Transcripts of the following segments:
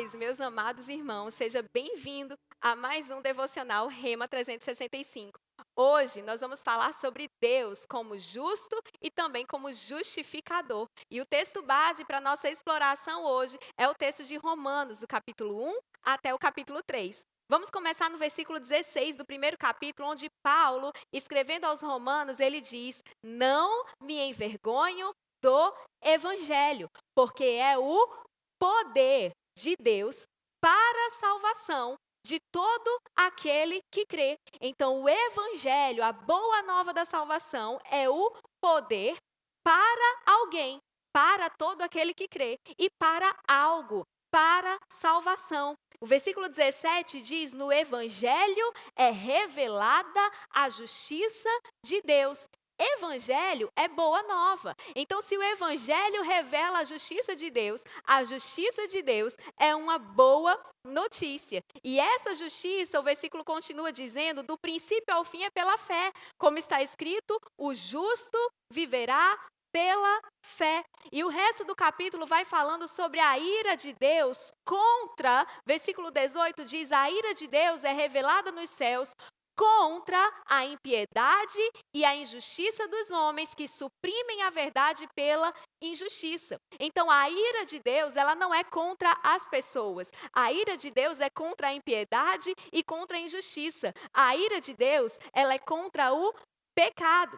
paz, meus amados irmãos, seja bem-vindo a mais um devocional Rema 365. Hoje nós vamos falar sobre Deus como justo e também como justificador. E o texto base para nossa exploração hoje é o texto de Romanos, do capítulo 1 até o capítulo 3. Vamos começar no versículo 16 do primeiro capítulo, onde Paulo, escrevendo aos Romanos, ele diz: "Não me envergonho do evangelho, porque é o poder de Deus para a salvação de todo aquele que crê." Então, o evangelho, a boa nova da salvação, é o poder para alguém, para todo aquele que crê, e para algo, para salvação. O versículo 17 diz: "No evangelho é revelada a justiça de Deus." Evangelho é boa nova. Então, se o evangelho revela a justiça de Deus é uma boa notícia. E essa justiça, o versículo continua dizendo, do princípio ao fim é pela fé. Como está escrito, o justo viverá pela fé. E o resto do capítulo vai falando sobre a ira de Deus contra, versículo 18 diz: "A ira de Deus é revelada nos céus contra a impiedade e a injustiça dos homens que suprimem a verdade pela injustiça." Então, a ira de Deus, ela não é contra as pessoas. A ira de Deus é contra a impiedade e contra a injustiça. A ira de Deus, ela é contra o pecado.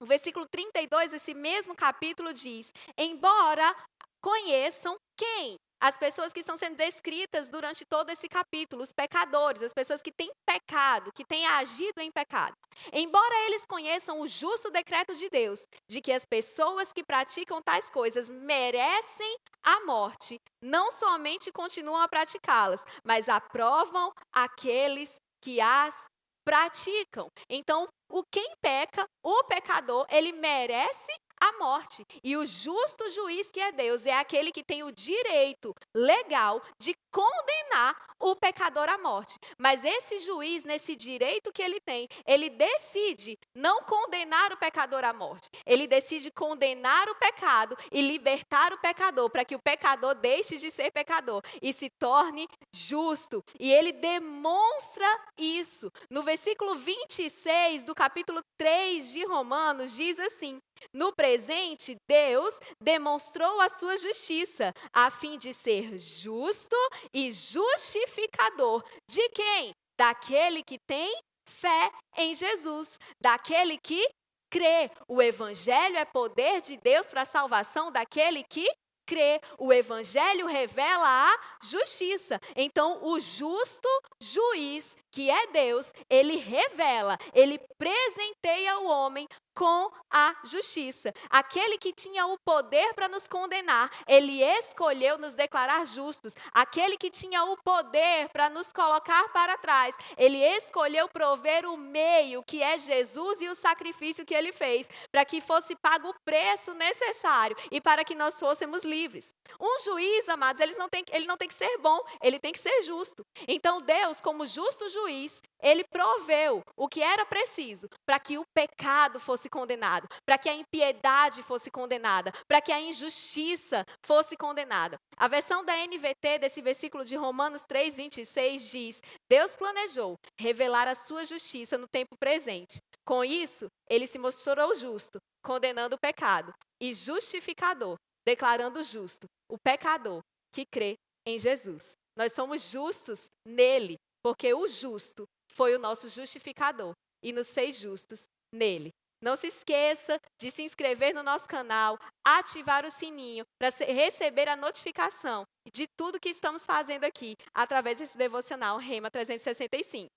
O versículo 32, esse mesmo capítulo diz: "Embora conheçam quem? As pessoas que estão sendo descritas durante todo esse capítulo, os pecadores, as pessoas que têm pecado, que têm agido em pecado. Embora eles conheçam o justo decreto de Deus, de que as pessoas que praticam tais coisas merecem a morte, não somente continuam a praticá-las, mas aprovam aqueles que as praticam." Então, quem peca, o pecador, ele merece a morte. E o justo juiz, que é Deus, é aquele que tem o direito legal de condenar o pecador à morte. Mas esse juiz, nesse direito que ele tem, ele decide não condenar o pecador à morte. Ele decide condenar o pecado e libertar o pecador, para que o pecador deixe de ser pecador e se torne justo. E ele demonstra isso. No versículo 26 do capítulo 3 de Romanos, diz assim: "No presente, Deus demonstrou a sua justiça, a fim de ser justo e justificador." De quem? Daquele que tem fé em Jesus, daquele que crê. O evangelho é poder de Deus para a salvação daquele que crê. O evangelho revela a justiça. Então, o justo juiz, que é Deus, ele revela, ele presenteia o homem com a justiça. Aquele que tinha o poder para nos condenar, ele escolheu nos declarar justos. Aquele que tinha o poder para nos colocar para trás, ele escolheu prover o meio, que é Jesus, e o sacrifício que ele fez, para que fosse pago o preço necessário e para que nós fôssemos livres. Um juiz, amados, ele não tem que ser bom, ele tem que ser justo. Então, Deus, como justo juiz, ele proveu o que era preciso para que o pecado fosse condenado, para que a impiedade fosse condenada, para que a injustiça fosse condenada. A versão da NVT desse versículo de Romanos 3:26 diz: "Deus planejou revelar a sua justiça no tempo presente. Com isso, ele se mostrou justo, condenando o pecado, e justificador, declarando justo o pecador que crê em Jesus." Nós somos justos nele, porque o justo foi o nosso justificador e nos fez justos nele. Não se esqueça de se inscrever no nosso canal, ativar o sininho para receber a notificação de tudo que estamos fazendo aqui através desse devocional Rema 365.